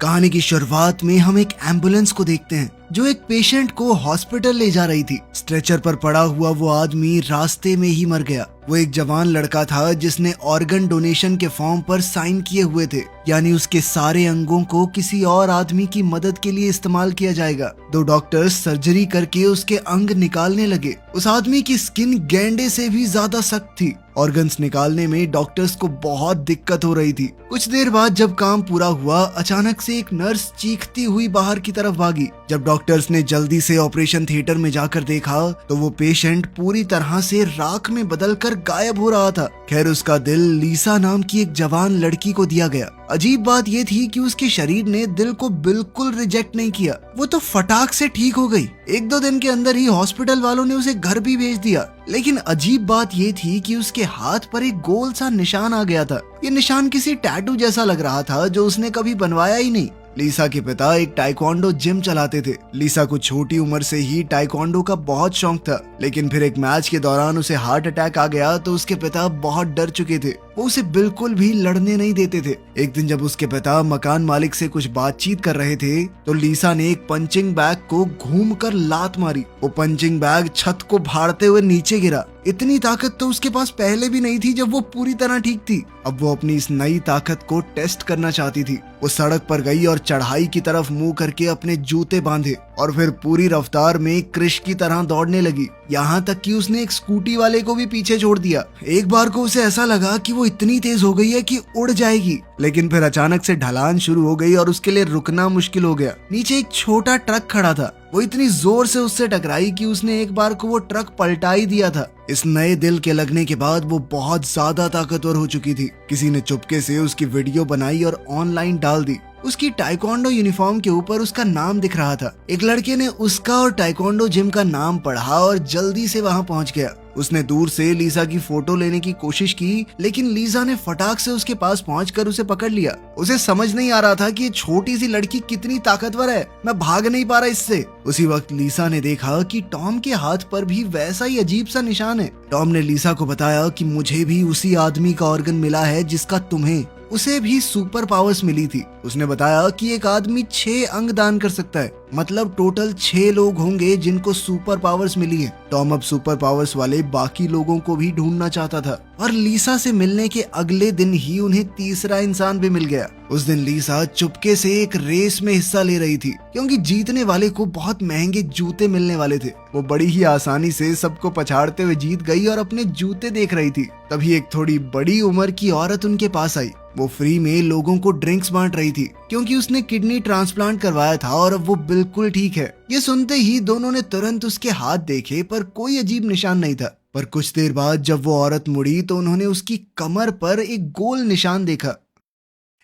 कहानी की शुरुआत में हम एक एम्बुलेंस को देखते हैं जो एक पेशेंट को हॉस्पिटल ले जा रही थी। स्ट्रेचर पर पड़ा हुआ वो आदमी रास्ते में ही मर गया। वो एक जवान लड़का था जिसने ऑर्गन डोनेशन के फॉर्म पर साइन किए हुए थे, यानी उसके सारे अंगों को किसी और आदमी की मदद के लिए इस्तेमाल किया जाएगा। दो डॉक्टर्स सर्जरी करके उसके अंग निकालने लगे। उस आदमी की स्किन गैंडे से भी ज्यादा सख्त थी। ऑर्गन्स निकालने में डॉक्टर्स को बहुत दिक्कत हो रही थी। कुछ देर बाद जब काम पूरा हुआ, अचानक से एक नर्स चीखती हुई बाहर की तरफ भागी। जब डॉक्टर्स ने जल्दी से ऑपरेशन थिएटर में जाकर देखा तो वो पेशेंट पूरी तरह से राख में बदलकर गायब हो रहा था। खैर, उसका दिल लीसा नाम की एक जवान लड़की को दिया गया। अजीब बात ये थी कि उसके शरीर ने दिल को बिल्कुल रिजेक्ट नहीं किया। वो तो फटाक से ठीक हो गई। 1-2 दिन के अंदर ही हॉस्पिटल वालों ने उसे घर भी भेज दिया। लेकिन अजीब बात ये थी कि उसके हाथ पर एक गोल सा निशान आ गया था। ये निशान किसी टैटू जैसा लग रहा था जो उसने कभी बनवाया ही नहीं। लीसा के पिता एक टाइक्वांडो जिम चलाते थे। लीसा को छोटी उम्र से ही टाइक्वांडो का बहुत शौक था, लेकिन फिर एक मैच के दौरान उसे हार्ट अटैक आ गया तो उसके पिता बहुत डर चुके थे। वो उसे बिल्कुल भी लड़ने नहीं देते थे। एक दिन जब उसके पिता मकान मालिक से कुछ बातचीत कर रहे थे तो लीसा ने एक पंचिंग बैग को घूमकर लात मारी। वो पंचिंग बैग छत को फाड़ते हुए नीचे गिरा। इतनी ताकत तो उसके पास पहले भी नहीं थी जब वो पूरी तरह ठीक थी। अब वो अपनी इस नई ताकत को टेस्ट करना चाहती थी। वो सड़क पर गई और चढ़ाई की तरफ मुंह करके अपने जूते बांधे और फिर पूरी रफ्तार में क्रिश की तरह दौड़ने लगी। यहाँ तक कि उसने एक स्कूटी वाले को भी पीछे छोड़ दिया। एक बार को उसे ऐसा लगा कि वो इतनी तेज हो गई है कि उड़ जाएगी, लेकिन फिर अचानक से ढलान शुरू हो गई और उसके लिए रुकना मुश्किल हो गया। नीचे एक छोटा ट्रक खड़ा था। वो इतनी जोर से उससे टकराई कि उसने एक बार को वो ट्रक पलटा ही दिया था। इस नए दिल के लगने के बाद वो बहुत ज्यादा ताकतवर हो चुकी थी। किसी ने चुपके से उसकी वीडियो बनाई और ऑनलाइन डाल दी। उसकी टाइक्वांडो यूनिफॉर्म के ऊपर उसका नाम दिख रहा था। एक लड़के ने उसका और टाइक्वांडो जिम का नाम पढ़ा और जल्दी से वहां पहुंच गया। उसने दूर से लीसा की फोटो लेने की कोशिश की, लेकिन लीसा ने फटाक से उसके पास पहुंचकर उसे पकड़ लिया। उसे समझ नहीं आ रहा था कि ये छोटी सी लड़की कितनी ताकतवर है। मैं भाग नहीं पा रहा इससे। उसी वक्त लीसा ने देखा कि टॉम के हाथ पर भी वैसा ही अजीब सा निशान है। टॉम ने लीसा को बताया कि मुझे भी उसी आदमी का ऑर्गन मिला है जिसका तुम्हें। उसे भी सुपर पावर्स मिली थी। उसने बताया कि एक आदमी 6 अंग दान कर सकता है, मतलब टोटल 6 लोग होंगे जिनको सुपर पावर्स मिली है। टॉम अब सुपर पावर्स वाले बाकी लोगों को भी ढूंढना चाहता था और लीसा से मिलने के अगले दिन ही उन्हें तीसरा इंसान भी मिल गया। उस दिन लीसा चुपके से एक रेस में हिस्सा ले रही थी, क्योंकि जीतने वाले को बहुत महंगे जूते मिलने वाले थे। वो बड़ी ही आसानी से सबको पछाड़ते हुए जीत गई और अपने जूते देख रही थी। तभी एक थोड़ी बड़ी उम्र की औरत उनके पास आई। वो फ्री में लोगों को ड्रिंक्स बांट रही थी, क्योंकि उसने किडनी ट्रांसप्लांट करवाया था और अब वो बिल्कुल ठीक है। ये सुनते ही दोनों ने तुरंत उसके हाथ देखे, पर कोई अजीब निशान नहीं था। पर कुछ देर बाद जब वो औरत मुड़ी तो उन्होंने उसकी कमर पर एक गोल निशान देखा।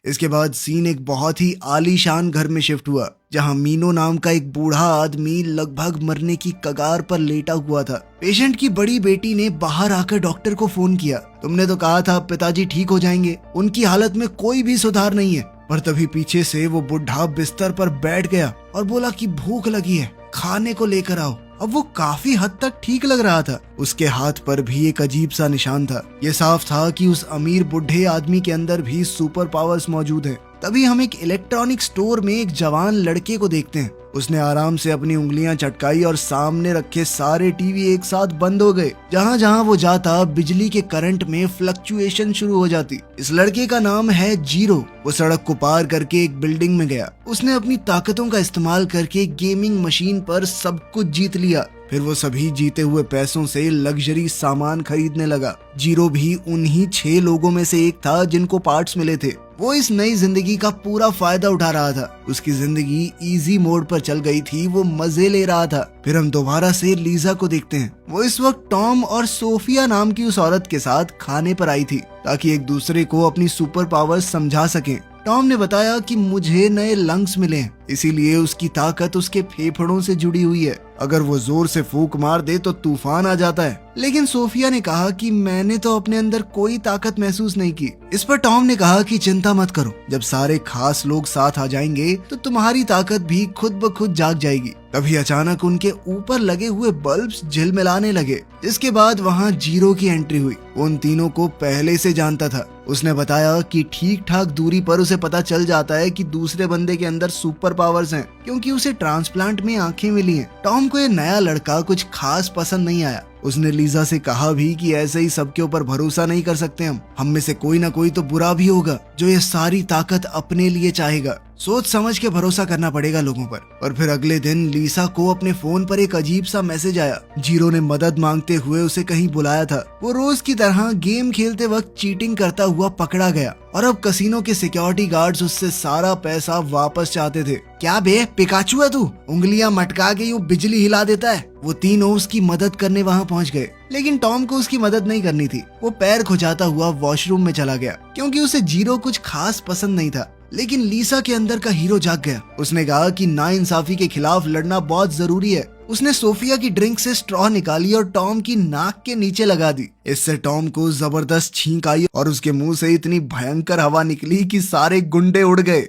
इसके बाद सीन एक बहुत ही आलीशान घर में शिफ्ट हुआ, जहां मीनो नाम का एक बूढ़ा आदमी लगभग मरने की कगार पर लेटा हुआ था। पेशेंट की बड़ी बेटी ने बाहर आकर डॉक्टर को फोन किया। तुमने तो कहा था पिताजी ठीक हो जाएंगे, उनकी हालत में कोई भी सुधार नहीं है। पर तभी पीछे से वो बुढ़ा बिस्तर पर बैठ गया और बोला कि भूख लगी है, खाने को लेकर आओ। अब वो काफी हद तक ठीक लग रहा था। उसके हाथ पर भी एक अजीब सा निशान था। ये साफ था कि उस अमीर बुढ़े आदमी के अंदर भी सुपर पावर्स मौजूद हैं। तभी हम एक इलेक्ट्रॉनिक स्टोर में एक जवान लड़के को देखते हैं। उसने आराम से अपनी उंगलियां चटकाई और सामने रखे सारे टीवी एक साथ बंद हो गए। जहां जहां वो जाता बिजली के करंट में फ्लक्चुएशन शुरू हो जाती। इस लड़के का नाम है जीरो। वो सड़क को पार करके एक बिल्डिंग में गया। उसने अपनी ताकतों का इस्तेमाल करके गेमिंग मशीन पर सब कुछ जीत लिया। फिर वो सभी जीते हुए पैसों से लग्जरी सामान खरीदने लगा। जीरो भी उन्हीं 6 लोगों में से एक था जिनको पार्ट्स मिले थे। वो इस नई जिंदगी का पूरा फायदा उठा रहा था। उसकी जिंदगी इजी मोड पर चल गई थी। वो मजे ले रहा था। फिर हम दोबारा से लीजा को देखते हैं। वो इस वक्त टॉम और सोफिया नाम की उस औरत के साथ खाने पर आई थी, ताकि एक दूसरे को अपनी सुपर पावर्स समझा सकें। टॉम ने बताया कि मुझे नए लंग्स मिले हैं, इसीलिए उसकी ताकत उसके फेफड़ों से जुड़ी हुई है। अगर वो जोर से फूंक मार दे तो तूफान आ जाता है। लेकिन सोफिया ने कहा कि मैंने तो अपने अंदर कोई ताकत महसूस नहीं की। इस पर टॉम ने कहा कि चिंता मत करो, जब सारे खास लोग साथ आ जाएंगे तो तुम्हारी ताकत भी खुद ब खुद जाग जाएगी। तभी अचानक उनके ऊपर लगे हुए बल्ब्स झिलमिलाने लगे, जिसके बाद वहाँ जीरो की एंट्री हुई। उन तीनों को पहले से जानता था। उसने बताया कि ठीक ठाक दूरी पर उसे पता चल जाता है कि दूसरे बंदे के अंदर सुपर पावर्स हैं, क्योंकि उसे ट्रांसप्लांट में आंखें मिली हैं। टॉम को ये नया लड़का कुछ खास पसंद नहीं आया। उसने लीजा से कहा भी कि ऐसे ही सबके ऊपर भरोसा नहीं कर सकते हम में से कोई ना कोई तो बुरा भी होगा जो ये सारी ताकत अपने लिए चाहेगा। सोच समझ के भरोसा करना पड़ेगा लोगों पर। और फिर अगले दिन लीसा को अपने फोन पर एक अजीब सा मैसेज आया। जीरो ने मदद मांगते हुए उसे कहीं बुलाया था। वो रोज की तरह गेम खेलते वक्त चीटिंग करता हुआ पकड़ा गया और अब कसिनो के सिक्योरिटी गार्ड्स उससे सारा पैसा वापस चाहते थे। क्या बे पिकाचू है तू, उंगलियां मटका के यूं बिजली हिला देता है। वो तीनों उसकी मदद करने वहाँ पहुँच गए, लेकिन टॉम को उसकी मदद नहीं करनी थी। वो पैर खुजाता हुआ वॉशरूम में चला गया, क्योंकि उसे जीरो कुछ खास पसंद नहीं था। लेकिन लीसा के अंदर का हीरो जाग गया। उसने कहा कि नाइंसाफी के खिलाफ लड़ना बहुत जरूरी है। उसने सोफिया की ड्रिंक से स्ट्रॉ निकाली और टॉम की नाक के नीचे लगा दी। इससे टॉम को जबरदस्त छींक आई और उसके मुंह से इतनी भयंकर हवा निकली कि सारे गुंडे उड़ गए।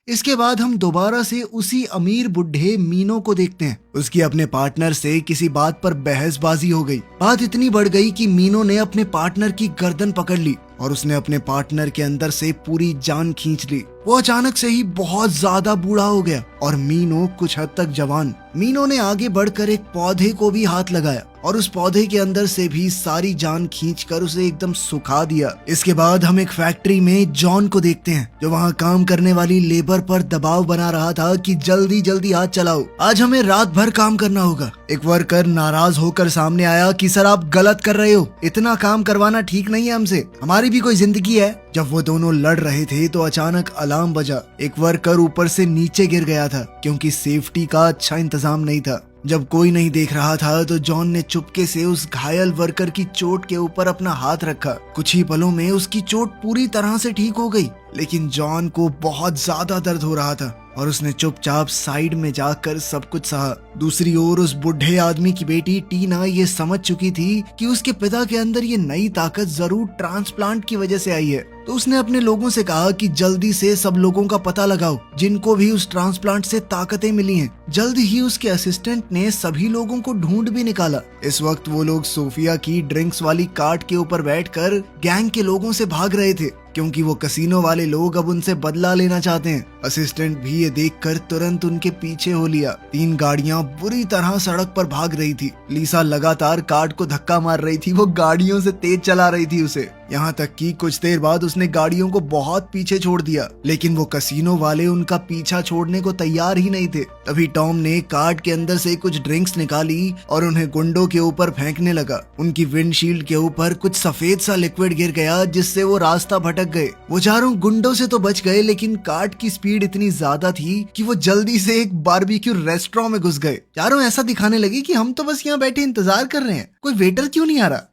इसके बाद हम दोबारा से उसी अमीर बुढ़े मीनो को देखते हैं। उसकी अपने पार्टनर से किसी बात पर बहसबाजी हो गई। बात इतनी बढ़ गई कि मीनो ने अपने पार्टनर की गर्दन पकड़ ली और उसने अपने पार्टनर के अंदर से पूरी जान खींच ली। वो अचानक से ही बहुत ज्यादा बूढ़ा हो गया और मीनो कुछ हद तक जवान। मीनो ने आगे बढ़कर एक पौधे को भी हाथ लगाया और उस पौधे के अंदर से भी सारी जान खींचकर उसे एकदम सुखा दिया। इसके बाद हम एक फैक्ट्री में जॉन को देखते हैं, जो वहाँ काम करने वाली लेबर पर दबाव बना रहा था कि जल्दी जल्दी हाथ चलाओ, आज हमें रात भर काम करना होगा। एक वर्कर नाराज होकर सामने आया कि सर आप गलत कर रहे हो, इतना काम करवाना ठीक नहीं है हमसे, हमारी भी कोई जिंदगी है। जब वो दोनों लड़ रहे थे तो अचानक अलार्म बजा। एक वर्कर ऊपर से नीचे गिर गया था, क्योंकि सेफ्टी का अच्छा इंतजाम नहीं था। जब कोई नहीं देख रहा था तो जॉन ने चुपके से उस घायल वर्कर की चोट के ऊपर अपना हाथ रखा। कुछ ही पलों में उसकी चोट पूरी तरह से ठीक हो गई, लेकिन जॉन को बहुत ज्यादा दर्द हो रहा था और उसने चुपचाप साइड में जाकर सब कुछ सहा। दूसरी ओर उस बुढ़े आदमी की बेटी टीना ये समझ चुकी थी कि उसके पिता के अंदर ये नई ताकत जरूर ट्रांसप्लांट की वजह से आई है। तो उसने अपने लोगों से कहा कि जल्दी से सब लोगों का पता लगाओ जिनको भी उस ट्रांसप्लांट से ताकतें मिली हैं। जल्द ही उसके असिस्टेंट ने सभी लोगों को ढूंढ भी निकाला। इस वक्त वो लोग सोफिया की ड्रिंक्स वाली कार्ट के ऊपर बैठकर गैंग के लोगों से भाग रहे थे, क्योंकि वो कसिनो वाले लोग अब उनसे बदला लेना चाहते हैं। असिस्टेंट भी ये देखकर तुरंत उनके पीछे हो लिया। 3 गाड़ियां बुरी तरह सड़क पर भाग रही थी। लीसा लगातार कार्ट को धक्का मार रही थी, वो गाड़ियों से तेज चला रही थी उसे, यहाँ तक कि कुछ देर बाद उसने गाड़ियों को बहुत पीछे छोड़ दिया। लेकिन वो कसिनो वाले उनका पीछा छोड़ने को तैयार ही नहीं थे। तभी टॉम ने कार्ट के अंदर से कुछ ड्रिंक्स निकाली और उन्हें गुंडों के ऊपर फेंकने लगा। उनकी विंडशील्ड के ऊपर कुछ सफेद सा लिक्विड गिर गया, जिससे वो रास्ता भटक गए। वो चारों गुंडों से तो बच गए, लेकिन कार्ट की स्पीड इतनी ज्यादा थी कि वो जल्दी से एक बारबेक्यू रेस्टोरेंट में घुस गए। चारों ऐसा दिखाने लगे कि हम तो बस यहाँ बैठे इंतजार कर रहे हैं, कोई वेटर क्यों नहीं आ रहा।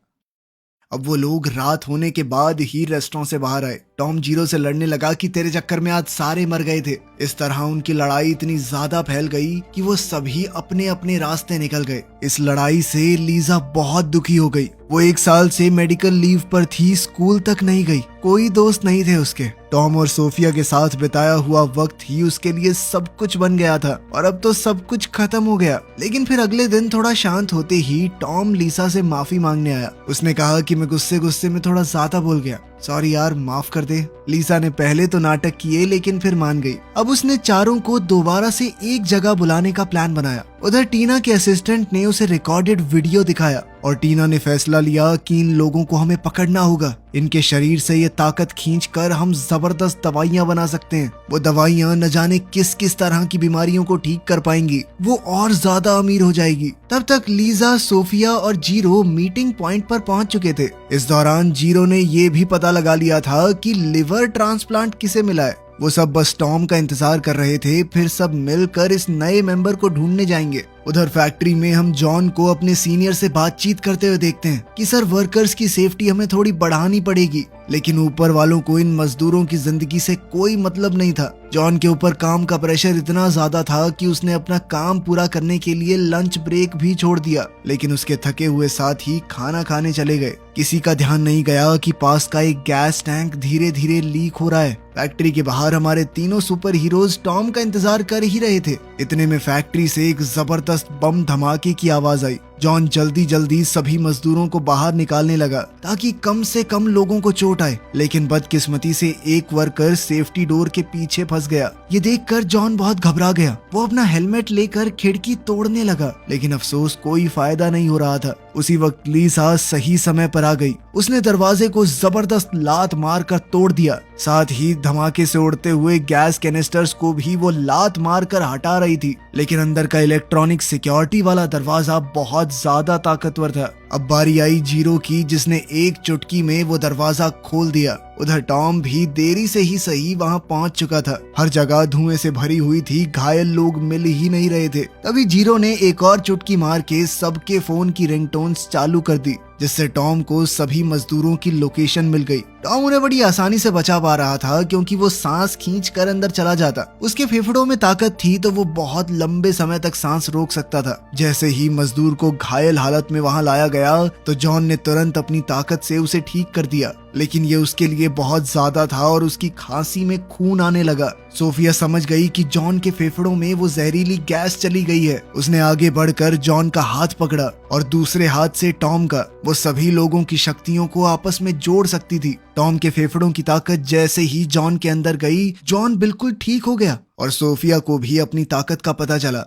अब वो लोग रात होने के बाद ही रेस्टोरेंट से बाहर आए। टॉम जीरो से लड़ने लगा कि तेरे चक्कर में आज सारे मर गए थे। इस तरह उनकी लड़ाई इतनी ज्यादा फैल गई कि वो सभी अपने अपने रास्ते निकल गए। इस लड़ाई से लीजा बहुत दुखी हो गई। वो 1 साल से मेडिकल लीव पर थी, स्कूल तक नहीं गई, कोई दोस्त नहीं थे उसके। टॉम और सोफिया के साथ बिताया हुआ वक्त ही उसके लिए सब कुछ बन गया था और अब तो सब कुछ खत्म हो गया। लेकिन फिर अगले दिन थोड़ा शांत होते ही टॉम लीसा से माफी मांगने आया। उसने कहा कि मैं गुस्से में थोड़ा ज्यादा बोल गया, सॉरी यार माफ कर दे। लीसा ने पहले तो नाटक किए, लेकिन फिर मान गई। अब उसने चारों को दोबारा से एक जगह बुलाने का प्लान बनाया। उधर टीना के असिस्टेंट ने उसे रिकॉर्डेड वीडियो दिखाया और टीना ने फैसला लिया कि इन लोगों को हमें पकड़ना होगा। इनके शरीर से ये ताकत खींचकर हम जबरदस्त दवाइयां बना सकते हैं। वो दवाइयां न जाने किस किस तरह की बीमारियों को ठीक कर पाएंगी। वो और ज्यादा अमीर हो जाएगी। तब तक लीजा, सोफिया और जीरो मीटिंग पॉइंट पर पहुंच चुके थे। इस दौरान जीरो ने ये भी पता लगा लिया था कि लिवर ट्रांसप्लांट किसे मिला है। वो सब बस टॉम का इंतजार कर रहे थे, फिर सब मिलकर इस नए मेंबर को ढूंढने जाएंगे। उधर फैक्ट्री में हम जॉन को अपने सीनियर से बातचीत करते हुए देखते हैं कि सर वर्कर्स की सेफ्टी हमें थोड़ी बढ़ानी पड़ेगी, लेकिन ऊपर वालों को इन मजदूरों की जिंदगी से कोई मतलब नहीं था। जॉन के ऊपर काम का प्रेशर इतना ज्यादा था कि उसने अपना काम पूरा करने के लिए लंच ब्रेक भी छोड़ दिया, लेकिन उसके थके हुए साथ ही खाना खाने चले गए। किसी का ध्यान नहीं गया कि पास का एक गैस टैंक धीरे धीरे लीक हो रहा है। फैक्ट्री के बाहर हमारे तीनों सुपर हीरोज टॉम का इंतजार कर ही रहे थे। इतने में फैक्ट्री से एक जबरदस्त बम धमाके की आवाज आई। जॉन जल्दी जल्दी सभी मजदूरों को बाहर निकालने लगा ताकि कम से कम लोगों को चोट आए, लेकिन बदकिस्मती से एक वर्कर सेफ्टी डोर के पीछे फंस गया। ये देखकर जॉन बहुत घबरा गया। वो अपना हेलमेट लेकर खिड़की तोड़ने लगा, लेकिन अफसोस कोई फायदा नहीं हो रहा था। उसी वक्त लीसा सही समय पर आ गई। उसने दरवाजे को जबरदस्त लात मारकर तोड़ दिया। साथ ही धमाके से उड़ते हुए गैस कैनिस्टर्स को भी वो लात मारकर हटा रही थी, लेकिन अंदर का इलेक्ट्रॉनिक सिक्योरिटी वाला दरवाजा बहुत ज्यादा ताकतवर था। अब बारी आई जीरो की, जिसने एक चुटकी में वो दरवाजा खोल दिया। उधर टॉम भी देरी से ही सही वहां पहुंच चुका था। हर जगह धुएं से भरी हुई थी, घायल लोग मिल ही नहीं रहे थे। तभी जीरो ने एक और चुटकी मार के सबके फोन की रिंगटोन्स चालू कर दी, जिससे टॉम को सभी मजदूरों की लोकेशन मिल गई। टॉम उन्हें बड़ी आसानी से बचा पा रहा था, क्योंकि वो सांस खींच कर अंदर चला जाता। उसके फेफड़ों में ताकत थी तो वो बहुत लंबे समय तक सांस रोक सकता था। जैसे ही मजदूर को घायल हालत में वहां लाया गया तो जॉन ने तुरंत अपनी ताकत से उसे ठीक कर दिया, लेकिन ये उसके लिए बहुत ज्यादा था और उसकी खांसी में खून आने लगा। सोफिया समझ गई कि जॉन के फेफड़ों में वो जहरीली गैस चली गई है। उसने आगे बढ़कर जॉन का हाथ पकड़ा और दूसरे हाथ से टॉम का। वो सभी लोगों की शक्तियों को आपस में जोड़ सकती थी। टॉम के फेफड़ों की ताकत जैसे ही जॉन के अंदर गई, जॉन बिल्कुल ठीक हो गया और सोफिया को भी अपनी ताकत का पता चला।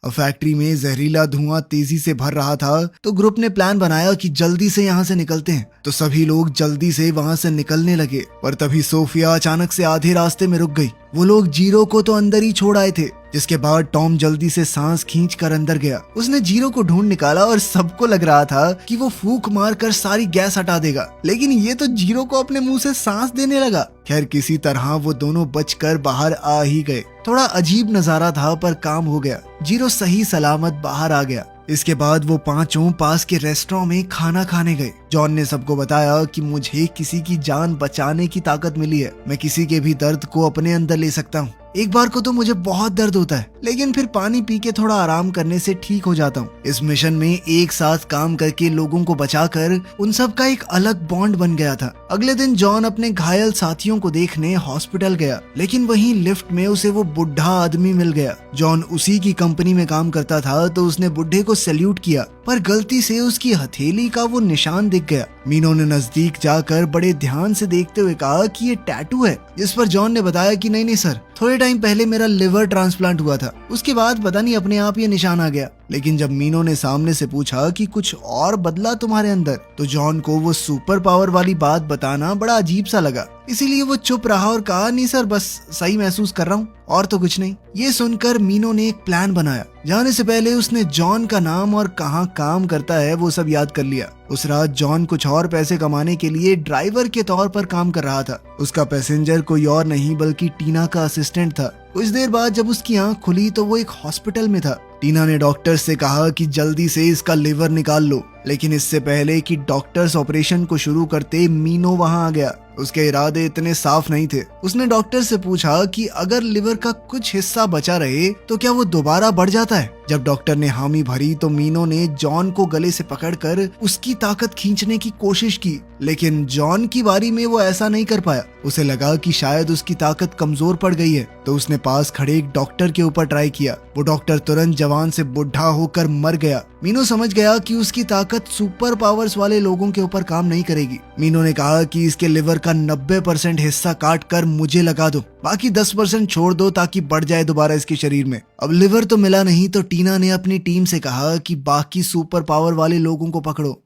अब फैक्ट्री में जहरीला धुआं तेजी से भर रहा था, तो ग्रुप ने प्लान बनाया कि जल्दी से यहाँ से निकलते हैं। तो सभी लोग जल्दी से वहाँ से निकलने लगे, पर तभी सोफिया अचानक से आधे रास्ते में रुक गई। वो लोग जीरो को तो अंदर ही छोड़ आए थे, जिसके बाद टॉम जल्दी से सांस खींच कर अंदर गया। उसने जीरो को ढूंढ निकाला और सबको लग रहा था कि वो फूंक मारकर सारी गैस हटा देगा, लेकिन ये तो जीरो को अपने मुंह से सांस देने लगा। खैर किसी तरह वो दोनों बचकर बाहर आ ही गए। थोड़ा अजीब नजारा था, पर काम हो गया। जीरो सही सलामत बाहर आ गया। इसके बाद वो पांचों पास के रेस्टोरेंट में खाना खाने गए। जॉन ने सबको बताया कि मुझे किसी की जान बचाने की ताकत मिली है। मैं किसी के भी दर्द को अपने अंदर ले सकता हूँ। एक बार को तो मुझे बहुत दर्द होता है, लेकिन फिर पानी पी के थोड़ा आराम करने से ठीक हो जाता हूँ। इस मिशन में एक साथ काम करके लोगों को बचाकर उन सब का एक अलग बॉन्ड बन गया था। अगले दिन जॉन अपने घायल साथियों को देखने हॉस्पिटल गया, लेकिन वहीं लिफ्ट में उसे वो बुढ़ा आदमी मिल गया। जॉन उसी की कंपनी में काम करता था, तो उसने बुढ़े को सैल्यूट किया, पर गलती से उसकी हथेली का वो निशान दिख गया। मीनो ने नजदीक जाकर बड़े ध्यान से देखते हुए कहा कि ये टैटू है, जिस पर जॉन ने बताया कि नहीं सर, थोड़े टाइम पहले मेरा लिवर ट्रांसप्लांट हुआ था, उसके बाद पता नहीं अपने आप ये निशान आ गया। लेकिन जब मीनो ने सामने से पूछा कि कुछ और बदला तुम्हारे अंदर, तो जॉन को वो सुपर पावर वाली बात बताना बड़ा अजीब सा लगा। इसीलिए वो चुप रहा और कहा, नहीं सर, बस सही महसूस कर रहा हूँ और तो कुछ नहीं। ये सुनकर मीनो ने एक प्लान बनाया। जाने से पहले उसने जॉन का नाम और कहाँ काम करता है वो सब याद कर लिया। उस रात जॉन कुछ और पैसे कमाने के लिए ड्राइवर के तौर पर काम कर रहा था। उसका पैसेंजर कोई और नहीं बल्कि टीना का असिस्टेंट था। कुछ देर बाद जब उसकी आंख खुली तो वो एक हॉस्पिटल में था। टीना ने डॉक्टर से कहा कि जल्दी से इसका लिवर निकाल लो, लेकिन इससे पहले कि डॉक्टर्स ऑपरेशन को शुरू करते मीनो वहां आ गया। उसके इरादे इतने साफ नहीं थे। उसने डॉक्टर से पूछा कि अगर लिवर का कुछ हिस्सा बचा रहे तो क्या वो दोबारा बढ़ जाता है। जब डॉक्टर ने हामी भरी तो मीनो ने जॉन को गले से पकड़कर उसकी ताकत खींचने की कोशिश की, लेकिन जॉन की बारी में वो ऐसा नहीं कर पाया। उसे लगा कि शायद उसकी ताकत कमजोर पड़ गई है, तो उसने पास खड़े एक डॉक्टर के ऊपर ट्राई किया। वो डॉक्टर तुरंत जवान से बुढ़ा होकर मर गया। मीनो समझ गया कि उसकी ताकत सुपर पावर्स वाले लोगों के ऊपर काम नहीं करेगी। मीनो ने कहा कि इसके लिवर का 90% हिस्सा काट कर मुझे लगा दो, बाकी 10% छोड़ दो ताकि बढ़ जाए दोबारा इसके शरीर में। अब लिवर तो मिला नहीं, तो टीना ने अपनी टीम से कहा कि बाकी सुपर पावर वाले लोगों को पकड़ो।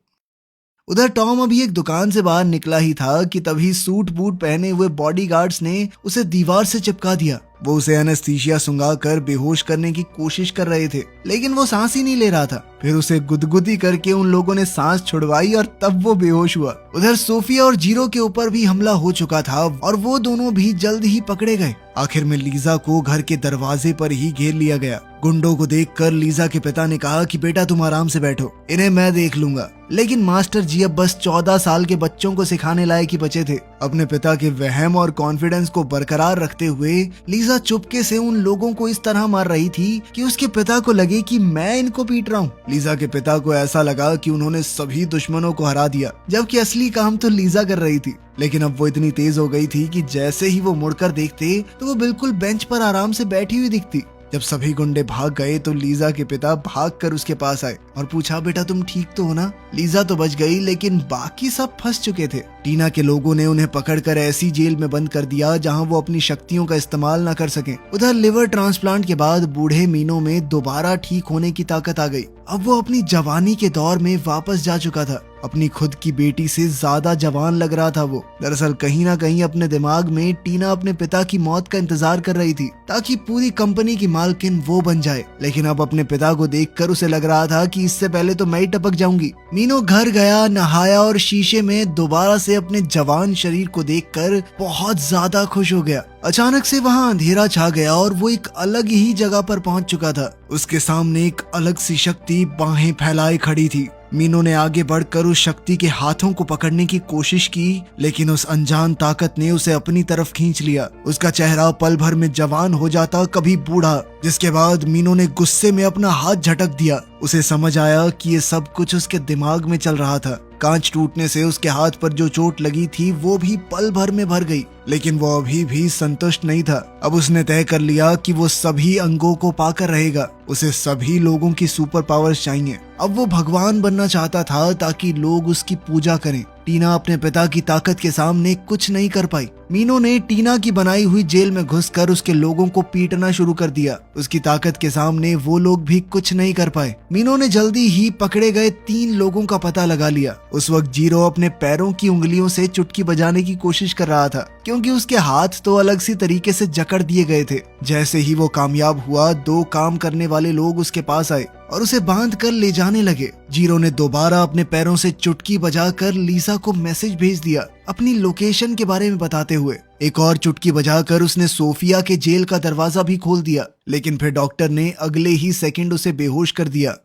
उधर टॉम अभी एक दुकान से बाहर निकला ही था कि तभी सूट बूट पहने हुए बॉडीगार्ड्स ने उसे दीवार से चिपका दिया। वो उसे एनेस्थीसिया सुंघाकर बेहोश करने की कोशिश कर रहे थे, लेकिन वो सांस ही नहीं ले रहा था। फिर उसे गुदगुदी करके उन लोगों ने सांस छुड़वाई और तब वो बेहोश हुआ। उधर सोफिया और जीरो के ऊपर भी हमला हो चुका था और वो दोनों भी जल्द ही पकड़े गए। आखिर में लीजा को घर के दरवाजे पर ही घेर लिया गया। गुंडों को देखकर लीजा के पिता ने कहा कि बेटा तुम आराम से बैठो, इन्हें मैं देख लूंगा। लेकिन मास्टर जी अब बस 14 साल के बच्चों को सिखाने लायक ही बचे थे। अपने पिता के वहम और कॉन्फिडेंस को बरकरार रखते हुए लीजा चुपके से उन लोगों को इस तरह मार रही थी कि उसके पिता को लगे कि मैं इनको पीट रहा हूँ। लीजा के पिता को ऐसा लगा कि उन्होंने सभी दुश्मनों को हरा दिया, जबकि असली काम तो लीजा कर रही थी। लेकिन अब वो इतनी तेज हो गई थी कि जैसे ही वो मुड़कर देखते तो वो बिल्कुल बेंच पर आराम से बैठी हुई दिखती। जब सभी गुंडे भाग गए तो लीजा के पिता भागकर उसके पास आए और पूछा, बेटा तुम ठीक तो हो ना? लीजा तो बच गई, लेकिन बाकी सब फंस चुके थे। टीना के लोगों ने उन्हें पकड़कर ऐसी जेल में बंद कर दिया जहां वो अपनी शक्तियों का इस्तेमाल न कर सकें। उधर लिवर ट्रांसप्लांट के बाद बूढ़े मीनो में दोबारा ठीक होने की ताकत आ गई। अब वो अपनी जवानी के दौर में वापस जा चुका था। अपनी खुद की बेटी से ज्यादा जवान लग रहा था वो। दरअसल कहीं ना कहीं अपने दिमाग में टीना अपने पिता की मौत का इंतजार कर रही थी ताकि पूरी कंपनी की मालकिन वो बन जाए। लेकिन अब अपने पिता को देखकर उसे लग रहा था कि इससे पहले तो मैं ही टपक जाऊंगी। मीनो घर गया, नहाया और शीशे में दोबारा से अपने जवान शरीर को देखकर बहुत ज्यादा खुश हो गया। अचानक से वहाँ अंधेरा छा गया और वो एक अलग ही जगह पर पहुंच चुका था। उसके सामने एक अलग सी शक्ति बाहें फैलाए खड़ी थी। मीनो ने आगे बढ़कर उस शक्ति के हाथों को पकड़ने की कोशिश की, लेकिन उस अनजान ताकत ने उसे अपनी तरफ खींच लिया। उसका चेहरा पल भर में जवान हो जाता, कभी बूढ़ा, जिसके बाद मीनो ने गुस्से में अपना हाथ झटक दिया। उसे समझ आया कि ये सब कुछ उसके दिमाग में चल रहा था। कांच टूटने से उसके हाथ पर जो चोट लगी थी वो भी पल भर में भर गई, लेकिन वो अभी भी संतुष्ट नहीं था। अब उसने तय कर लिया कि वो सभी अंगों को पाकर रहेगा। उसे सभी लोगों की सुपर पावर्स चाहिए। अब वो भगवान बनना चाहता था ताकि लोग उसकी पूजा करें। टीना अपने पिता की ताकत के सामने कुछ नहीं कर पाई। मीनो ने टीना की बनाई हुई जेल में घुसकर उसके लोगों को पीटना शुरू कर दिया। उसकी ताकत के सामने वो लोग भी कुछ नहीं कर पाए। मीनो ने जल्दी ही पकड़े गए 3 लोगों का पता लगा लिया। उस वक्त जीरो अपने पैरों की उंगलियों से चुटकी बजाने की कोशिश कर रहा था, क्योंकि उसके हाथ तो अलग सी तरीके से जकड़ दिए गए थे। जैसे ही वो कामयाब हुआ, 2 काम करने वाले लोग उसके पास आए और उसे बांध कर ले जाने लगे। जीरो ने दोबारा अपने पैरों से चुटकी बजाकर लीसा को मैसेज भेज दिया, अपनी लोकेशन के बारे में बताते हुए। एक और चुटकी बजाकर उसने सोफिया के जेल का दरवाजा भी खोल दिया, लेकिन फिर डॉक्टर ने अगले ही सेकंड उसे बेहोश कर दिया।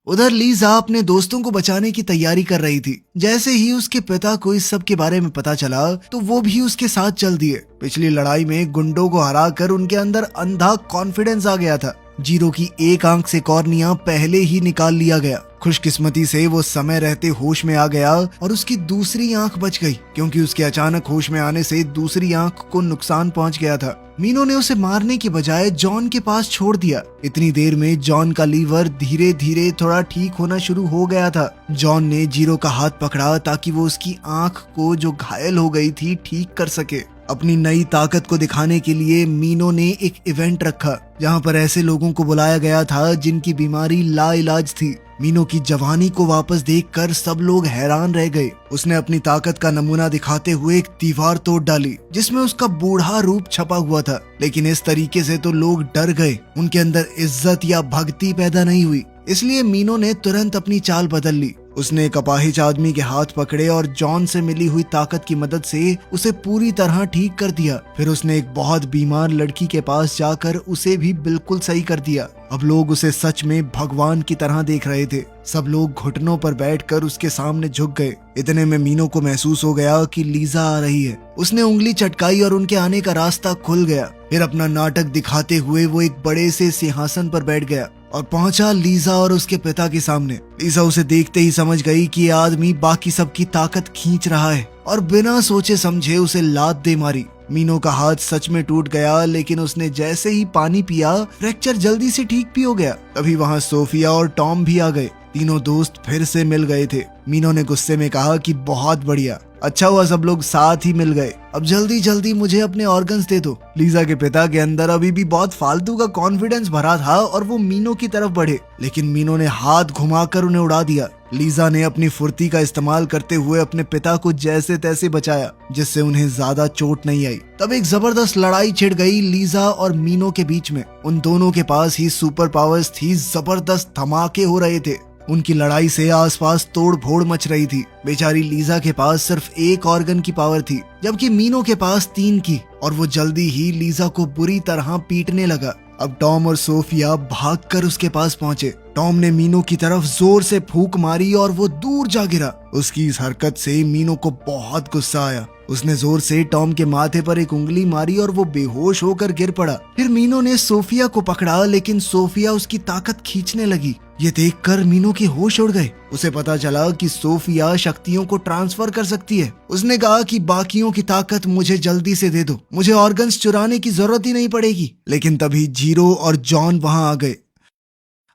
उधर लीजा अपने दोस्तों को बचाने की तैयारी कर रही थी। जैसे ही उसके पिता को इस सब के बारे में पता चला तो वो भी उसके साथ चल दिए। पिछली लड़ाई में गुंडों को हराकर उनके अंदर अंधा कॉन्फिडेंस आ गया था। जीरो की एक आंख से कॉर्निया पहले ही निकाल लिया गया। खुशकिस्मती से वो समय रहते होश में आ गया और उसकी दूसरी आंख बच गई, क्योंकि उसके अचानक होश में आने से दूसरी आंख को नुकसान पहुंच गया था। मीनो ने उसे मारने की बजाय जॉन के पास छोड़ दिया। इतनी देर में जॉन का लीवर धीरे धीरे थोड़ा ठीक होना शुरू हो गया था। जॉन ने जीरो का हाथ पकड़ा ताकि वो उसकी आंख को जो घायल हो गई थी ठीक कर सके। अपनी नई ताकत को दिखाने के लिए मीनो ने एक इवेंट रखा, जहां पर ऐसे लोगों को बुलाया गया था जिनकी बीमारी लाइलाज थी। मीनो की जवानी को वापस देखकर सब लोग हैरान रह गए। उसने अपनी ताकत का नमूना दिखाते हुए एक दीवार तोड़ डाली, जिसमें उसका बूढ़ा रूप छपा हुआ था। लेकिन इस तरीके से तो लोग डर गए, उनके अंदर इज्जत या भक्ति पैदा नहीं हुई। इसलिए मीनो ने तुरंत अपनी चाल बदल ली। उसने एक अपाहिज आदमी के हाथ पकड़े और जॉन से मिली हुई ताकत की मदद से उसे पूरी तरह ठीक कर दिया। फिर उसने एक बहुत बीमार लड़की के पास जाकर उसे भी बिल्कुल सही कर दिया। अब लोग उसे सच में भगवान की तरह देख रहे थे। सब लोग घुटनों पर बैठकर उसके सामने झुक गए। इतने में मीनो को महसूस हो गया कि लीजा आ रही है। उसने उंगली चटकाई और उनके आने का रास्ता खुल गया। फिर अपना नाटक दिखाते हुए वो एक बड़े से सिंहासन पर बैठ गया और पहुंचा लीजा और उसके पिता के सामने। लीजा उसे देखते ही समझ गई कि ये आदमी बाकी सबकी ताकत खींच रहा है और बिना सोचे समझे उसे लात दे मारी। मीनो का हाथ सच में टूट गया, लेकिन उसने जैसे ही पानी पिया फ्रैक्चर जल्दी से ठीक भी हो गया। तभी वहाँ सोफिया और टॉम भी आ गए। तीनों दोस्त फिर से मिल गए थे। मीनो ने गुस्से में कहा कि बहुत बढ़िया, अच्छा हुआ सब लोग साथ ही मिल गए। अब जल्दी जल्दी मुझे अपने ऑर्गन्स दे दो। लीजा के पिता के अंदर अभी भी बहुत फालतू का कॉन्फिडेंस भरा था और वो मीनो की तरफ बढ़े, लेकिन मीनो ने हाथ घुमाकर उन्हें उड़ा दिया। लीजा ने अपनी फुर्ती का इस्तेमाल करते हुए अपने पिता को जैसे तैसे बचाया, जिससे उन्हें ज्यादा चोट नहीं आई। तब एक जबरदस्त लड़ाई छिड़ गई लीजा और मीनो के बीच में। उन दोनों के पास ही सुपर पावर्स थी, जबरदस्त धमाके हो रहे थे। उनकी लड़ाई से आसपास तोड़ फोड़ मच रही थी। बेचारी लीजा के पास सिर्फ एक ऑर्गन की पावर थी, जबकि मीनो के पास 3 की, और वो जल्दी ही लीजा को बुरी तरह पीटने लगा। अब टॉम और सोफिया भागकर उसके पास पहुंचे। टॉम ने मीनो की तरफ जोर से फूंक मारी और वो दूर जा गिरा। उसकी इस हरकत से मीनो को बहुत गुस्सा आया। उसने जोर से टॉम के माथे पर एक उंगली मारी और वो बेहोश होकर गिर पड़ा। फिर मीनो ने सोफिया को पकड़ा, लेकिन सोफिया उसकी ताकत खींचने लगी। ये देखकर मीनो के होश उड़ गए। उसे पता चला कि सोफिया शक्तियों को ट्रांसफर कर सकती है। उसने कहा कि बाकियों की ताकत मुझे जल्दी से दे दो, मुझे ऑर्गन्स चुराने की जरूरत ही नहीं पड़ेगी। लेकिन तभी जीरो और जॉन वहां आ गए।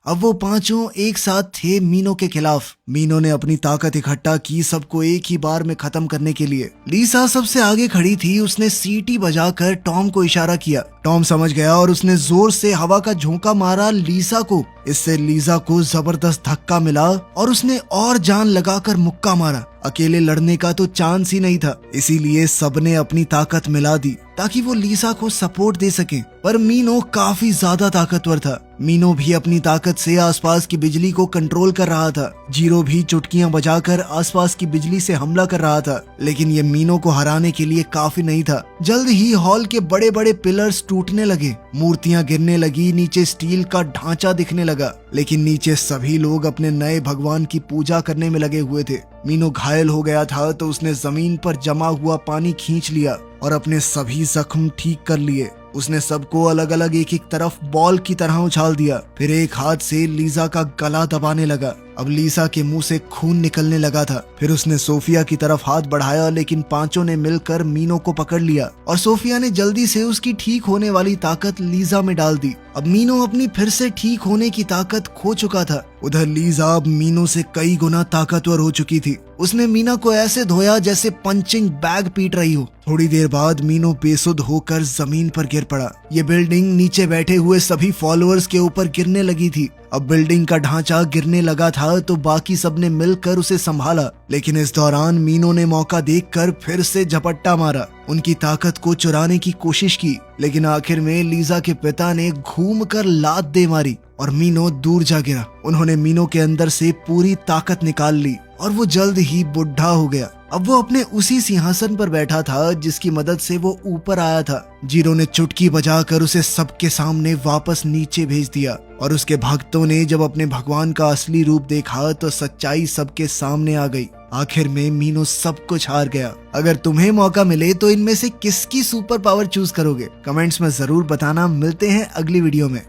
अब वो पांचों एक साथ थे मीनो के खिलाफ। मीनो ने अपनी ताकत इकट्ठा की सबको एक ही बार में खत्म करने के लिए। लीसा सबसे आगे खड़ी थी। उसने सीटी बजाकर टॉम को इशारा किया। टॉम समझ गया और उसने जोर से हवा का झोंका मारा लीसा को। इससे लीसा को जबरदस्त धक्का मिला और उसने और जान लगाकर मुक्का मारा। अकेले लड़ने का तो चांस ही नहीं था, इसीलिए सबने अपनी ताकत मिला दी ताकि वो लीसा को सपोर्ट दे सकें। पर मीनो काफी ज्यादा ताकतवर था। मीनो भी अपनी ताकत से आसपास की बिजली को कंट्रोल कर रहा था। जीरो भी चुटकियां बजाकर आसपास की बिजली से हमला कर रहा था। लेकिन ये मीनो को हराने के लिए काफी नहीं था। जल्द ही हॉल के बड़े बड़े पिलर्स टूटने लगे, मूर्तियां गिरने लगी, नीचे स्टील का ढांचा दिखने लगा। लेकिन नीचे सभी लोग अपने नए भगवान की पूजा करने में लगे हुए थे। मीनो घायल हो गया था तो उसने जमीन पर जमा हुआ पानी खींच लिया और अपने सभी जख्म ठीक कर लिए। उसने सबको अलग अलग एक एक तरफ बॉल की तरह उछाल दिया। फिर एक हाथ से लीसा का गला दबाने लगा। अब लीसा के मुंह से खून निकलने लगा था। फिर उसने सोफिया की तरफ हाथ बढ़ाया, लेकिन पांचों ने मिलकर मीनो को पकड़ लिया और सोफिया ने जल्दी से उसकी ठीक होने वाली ताकत लीसा में डाल दी। अब मीनो अपनी फिर से ठीक होने की ताकत खो चुका था। उधर लीसा अब मीनो से कई गुना ताकतवर हो चुकी थी। उसने मीना को ऐसे धोया जैसे पंचिंग बैग पीट रही हो। थोड़ी देर बाद मीनो बेसुध होकर जमीन पर गिर पड़ा। ये बिल्डिंग नीचे बैठे हुए सभी फॉलोअर्स के ऊपर गिरने लगी थी। अब बिल्डिंग का ढांचा गिरने लगा था तो बाकी सबने मिलकर उसे संभाला। लेकिन इस दौरान मीनो ने मौका देखकर फिर से झपट्टा मारा, उनकी ताकत को चुराने की कोशिश की। लेकिन आखिर में लीसा के पिता ने घूमकर लात दे मारी और मीनो दूर जा गिरा। उन्होंने मीनो के अंदर से पूरी ताकत निकाल ली और वो जल्द ही बुढ़ा हो गया। अब वो अपने उसी सिंहासन पर बैठा था जिसकी मदद से वो ऊपर आया था। जीरो ने चुटकी बजाकर उसे सबके सामने वापस नीचे भेज दिया और उसके भक्तों ने जब अपने भगवान का असली रूप देखा तो सच्चाई सबके सामने आ गई। आखिर में मीनो सब कुछ हार गया। अगर तुम्हें मौका मिले तो इनमें से किसकी सुपर पावर चूज करोगे? कमेंट्स में जरूर बताना। मिलते हैं अगली वीडियो में।